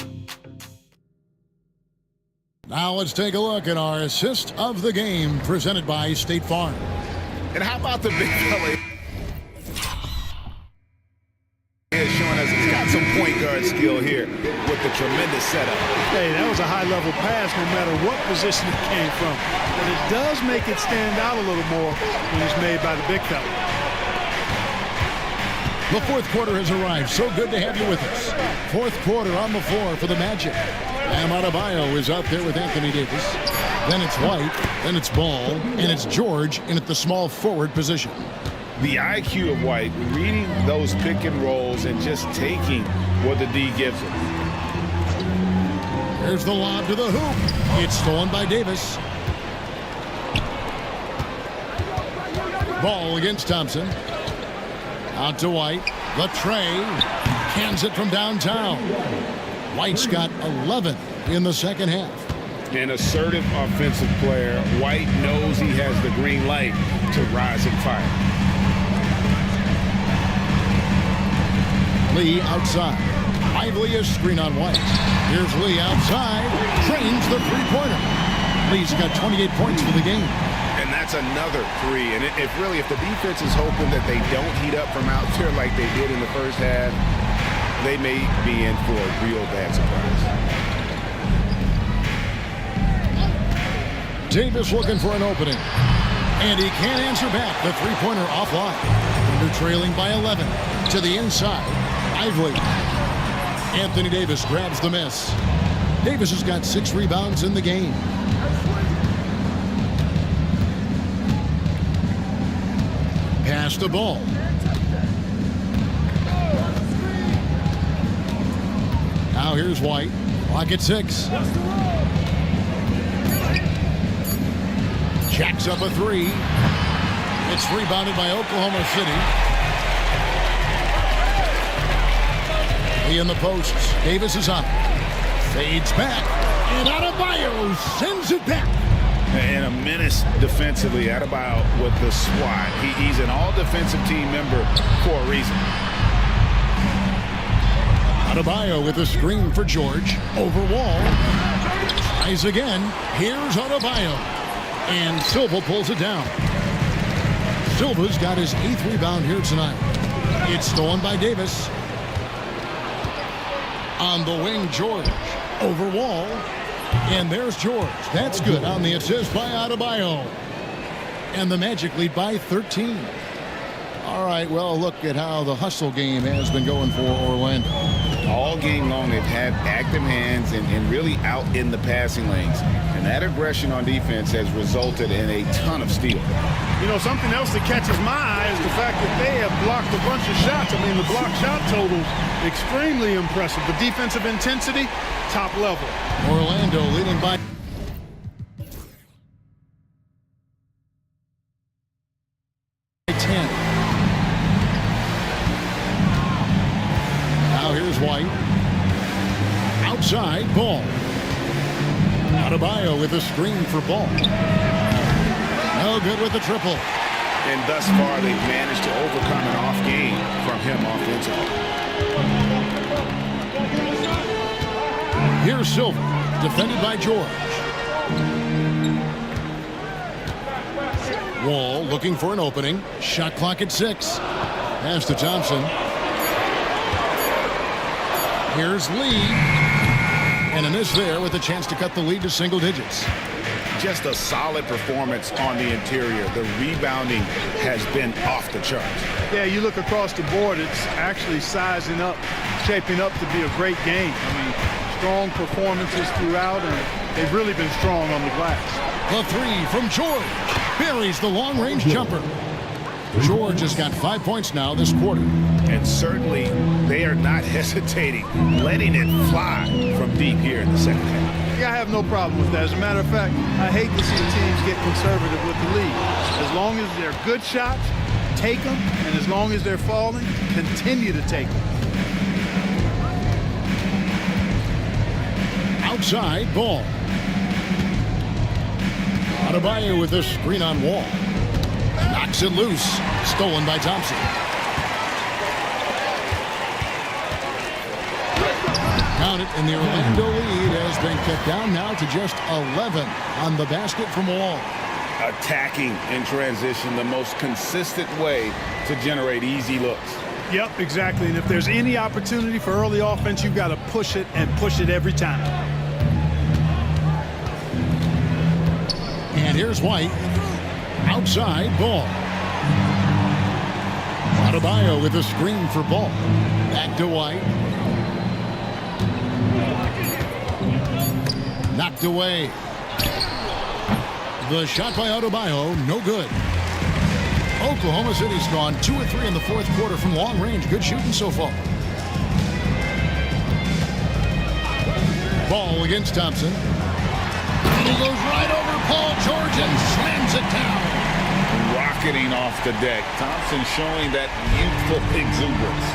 Speaker 1: Now let's take a look at our assist of the game presented by State Farm.
Speaker 2: And how about the big fella? Showing us he's got some point guard skill here with the tremendous setup.
Speaker 4: Hey, that was a high-level pass no matter what position it came from. But it does make it stand out a little more when it's made by the big fella.
Speaker 1: The fourth quarter has arrived. So good to have you with us. Fourth quarter on the floor for the Magic. Bam Adebayo is out there with Anthony Davis. Then it's White. Then it's Ball. And it's George in at the small forward position.
Speaker 2: The IQ of White, reading those pick and rolls and just taking what the D gives him.
Speaker 1: There's the lob to the hoop. It's stolen by Davis. Ball against Thompson. Out to White. The tray. Cans it from downtown. White's got 11 in the second half.
Speaker 2: An assertive offensive player. White knows he has the green light to rise and fire.
Speaker 1: Lee outside. Lively is screen on White. Here's Lee outside. Trains the three-pointer. Lee's got 28 points for the game.
Speaker 2: And that's another 3. And if the defense is hoping that they don't heat up from out there like they did in the first half, they may be in for a real bad surprise.
Speaker 1: Davis looking for an opening. And he can't answer back. The three-pointer offline. They're trailing by 11 to the inside. Lively. Anthony Davis grabs the miss. Davis has got 6 rebounds in the game. Pass the ball. Now here's White. Clock at 6. Jacks up a 3. It's rebounded by Oklahoma City. Lee in the posts. Davis is up. Fades back. And Adebayo sends it back.
Speaker 3: and a menace defensively. Adebayo with the swat. He's an all-defensive team member for a reason.
Speaker 1: Adebayo with a screen for George. Over Wall. Tries again. Here's Adebayo. And Silva pulls it down. Silva's got his 8th rebound here tonight. It's stolen by Davis. On the wing, George. Over Wall. And there's George. That's good on the assist by Adebayo. And the Magic lead by 13. All right, well, look at how the hustle game has been going for Orlando.
Speaker 3: All game long, they've had active hands and really out in the passing lanes. And that aggression on defense has resulted in a ton of steals.
Speaker 4: You know, something else that catches my eye is the fact that they have blocked a bunch of shots. I mean, the block shot total, extremely impressive. The defensive intensity, top level.
Speaker 1: Orlando leading by 10. Now here's White. Outside, Ball. Adebayo with a screen for Ball. No good with the triple.
Speaker 3: And thus far, they've managed to overcome an off game from him offensively.
Speaker 1: Here's Silva, defended by George. Wall looking for an opening. Shot clock at 6. Pass to Thompson. Here's Lee. And a miss there with a chance to cut the lead to single digits.
Speaker 3: Just a solid performance on the interior. The rebounding has been off the charts.
Speaker 4: Yeah, you look across the board, it's actually sizing up, shaping up to be a great game. I mean, strong performances throughout, and they've really been strong on the glass.
Speaker 1: The 3 from George. Buries the long-range jumper. George has got 5 points now this quarter.
Speaker 3: And certainly, they are not hesitating, letting it fly from deep here in the second half.
Speaker 4: Yeah, I have no problem with that. As a matter of fact, I hate to see teams get conservative with the lead. As long as they're good shots, take them. And as long as they're falling, continue to take them.
Speaker 1: Outside, Ball. Adebayo with a screen on Wall. Knocks it loose. Stolen by Thompson. Count it, and the Orlando lead has been cut down now to just 11 on the basket from Wall.
Speaker 3: Attacking in transition, the most consistent way to generate easy looks.
Speaker 4: Yep, exactly. And if there's any opportunity for early offense, you've got to push it and push it every time.
Speaker 1: And here's White. Outside, Ball. Adebayo with a screen for Ball. Back to White. Knocked away. The shot by Adebayo, no good. Oklahoma City's gone 2 of 3 in the fourth quarter from long range. Good shooting so far. Ball against Thompson. And he goes right over Paul George and slams it down.
Speaker 3: Rocketing off the deck. Thompson showing that youthful exuberance.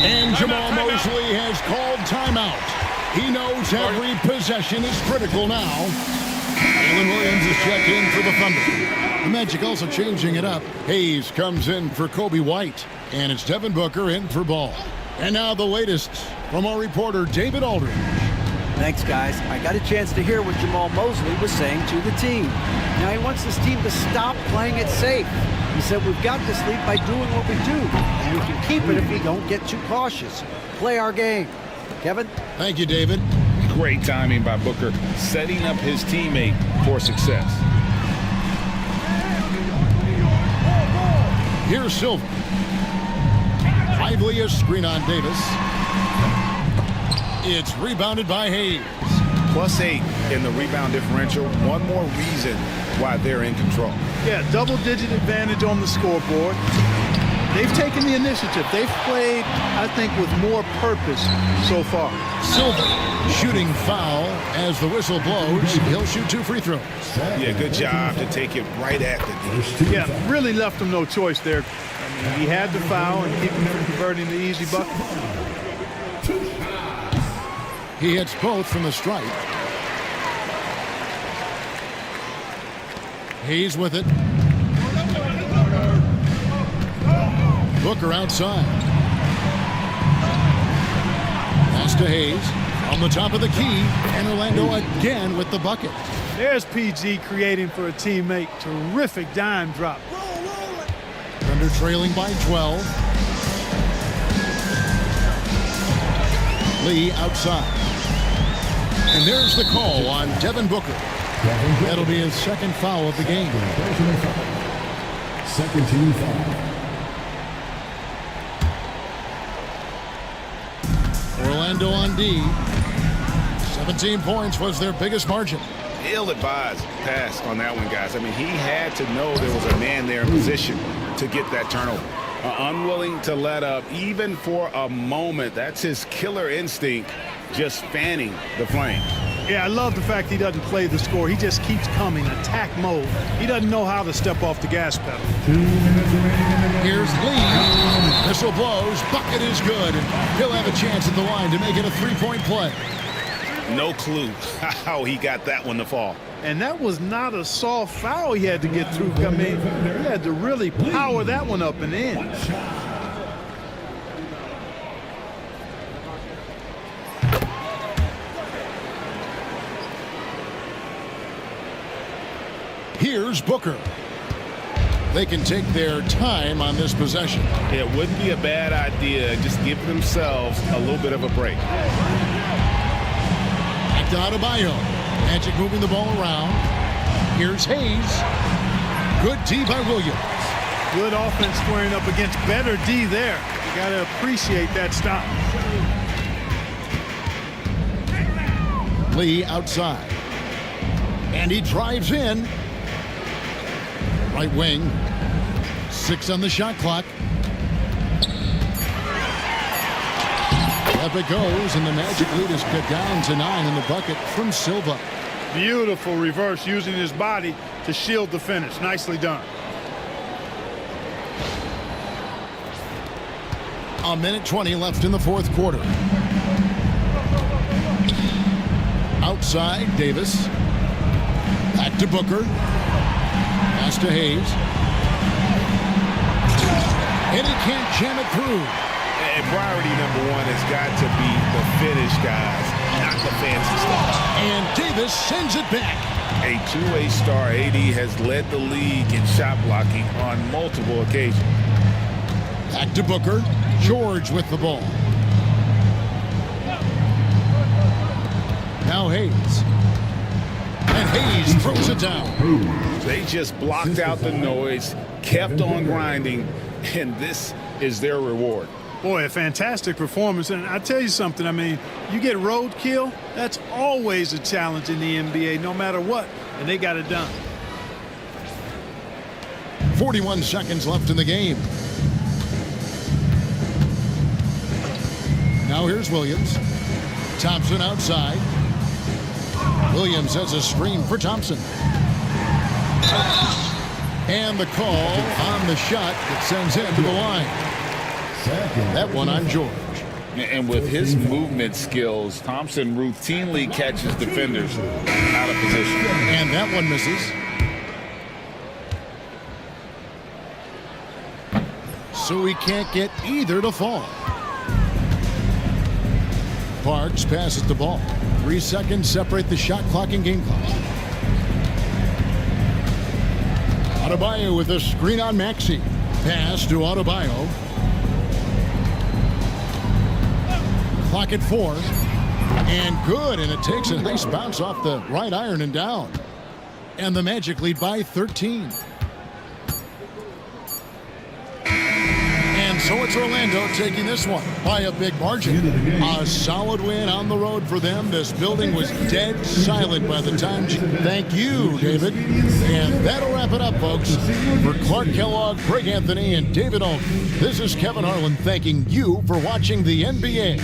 Speaker 1: And Jamal Mosley has called timeout. He knows every possession is critical now. Jalen Williams is checked in for the Thunder. The Magic also changing it up. Hayes comes in for Kobe White. And it's Devin Booker in for Ball. And now the latest from our reporter, David Aldridge.
Speaker 5: Thanks, guys. I got a chance to hear what Jamal Mosley was saying to the team. Now, he wants this team to stop playing it safe. He said, we've got this lead by doing what we do. And we can keep it if we don't get too cautious. Play our game. Kevin?
Speaker 1: Thank you, David.
Speaker 3: Great timing by Booker, setting up his teammate for success.
Speaker 1: Here's Silva. Lively a screen on Davis. It's rebounded by Hayes.
Speaker 3: +8 in the rebound differential. One more reason why they're in control.
Speaker 4: Yeah, double-digit advantage on the scoreboard. They've taken the initiative. They've played, I think, with more purpose so far.
Speaker 1: Silva shooting foul as the whistle blows. He'll shoot 2 free throws.
Speaker 3: Yeah, good job to take it right at the D.
Speaker 4: Yeah, really left him no choice there. I mean, he had to foul and keep him from converting the easy bucket.
Speaker 1: He hits both from the stripe. Hayes with it. Booker outside. Pass to Hayes on the top of the key, and Orlando again with the bucket.
Speaker 4: There's PG creating for a teammate. Terrific dime drop.
Speaker 1: Thunder trailing by 12. Lee outside. And there's the call on Devin Booker. That'll be his second foul of the game.
Speaker 10: Second team foul.
Speaker 1: Orlando on D. 17 points was their biggest margin.
Speaker 2: Ill-advised pass on that one, guys. I mean, he had to know there was a man there in position to get that turnover. Unwilling to let up even for a moment. That's his killer instinct, just fanning the flames.
Speaker 4: Yeah, I love the fact he doesn't play the score. He just keeps coming, attack mode. He doesn't know how to step off the gas pedal.
Speaker 1: Here's Lee. Whistle blows. Bucket is good. And he'll have a chance at the line to make it a three-point play.
Speaker 2: No clue how he got that one to fall.
Speaker 4: And that was not a soft foul he had to get through. I mean, he had to really power that one up and in.
Speaker 1: Here's Booker. They can take their time on this possession.
Speaker 2: It wouldn't be a bad idea. Just give themselves a little bit of a break.
Speaker 1: Back to Adebayo. Magic moving the ball around. Here's Hayes. Good D by Williams.
Speaker 4: Good offense squaring up against better D there. You got to appreciate that stop.
Speaker 1: Lee outside. And he drives in. Right wing. 6 on the shot clock. Up it goes, and the Magic lead is cut down to 9 in the bucket from Silva.
Speaker 4: Beautiful reverse, using his body to shield the finish. Nicely done.
Speaker 1: A minute 20 left in the fourth quarter. Outside, Davis. Back to Booker. Pass to Hayes. And he can't jam it through.
Speaker 2: And priority number one has got to be the finish, guys, not the fancy stuff.
Speaker 1: And Davis sends it back.
Speaker 2: A two-way star, AD has led the league in shot blocking on multiple occasions.
Speaker 1: Back to Booker. George with the ball. Now Hayes. And Hayes throws it down.
Speaker 2: They just blocked out the noise, kept on grinding, and this is their reward.
Speaker 4: Boy, a fantastic performance. And I tell you something, I mean, you get roadkill, that's always a challenge in the NBA, no matter what. And they got it done.
Speaker 1: 41 seconds left in the game. Now here's Williams. Thompson outside. Williams has a screen for Thompson. And the call on the shot that sends him to the line. That one on George.
Speaker 3: And with his movement skills, Thompson routinely catches defenders out of position.
Speaker 1: And that one misses. So he can't get either to fall. Parks passes the ball. 3 seconds separate the shot clock and game clock. Adebayo with a screen on Maxey. Pass to Adebayo. Clock at 4. And good, and it takes a nice bounce off the right iron and down. And the Magic lead by 13. And so it's Orlando taking this one by a big margin. A solid win on the road for them. This building was dead silent by the time. Thank you, David. And that'll wrap it up, folks. For Clark Kellogg, Greg Anthony, and David Alton, this is Kevin Harlan thanking you for watching the NBA.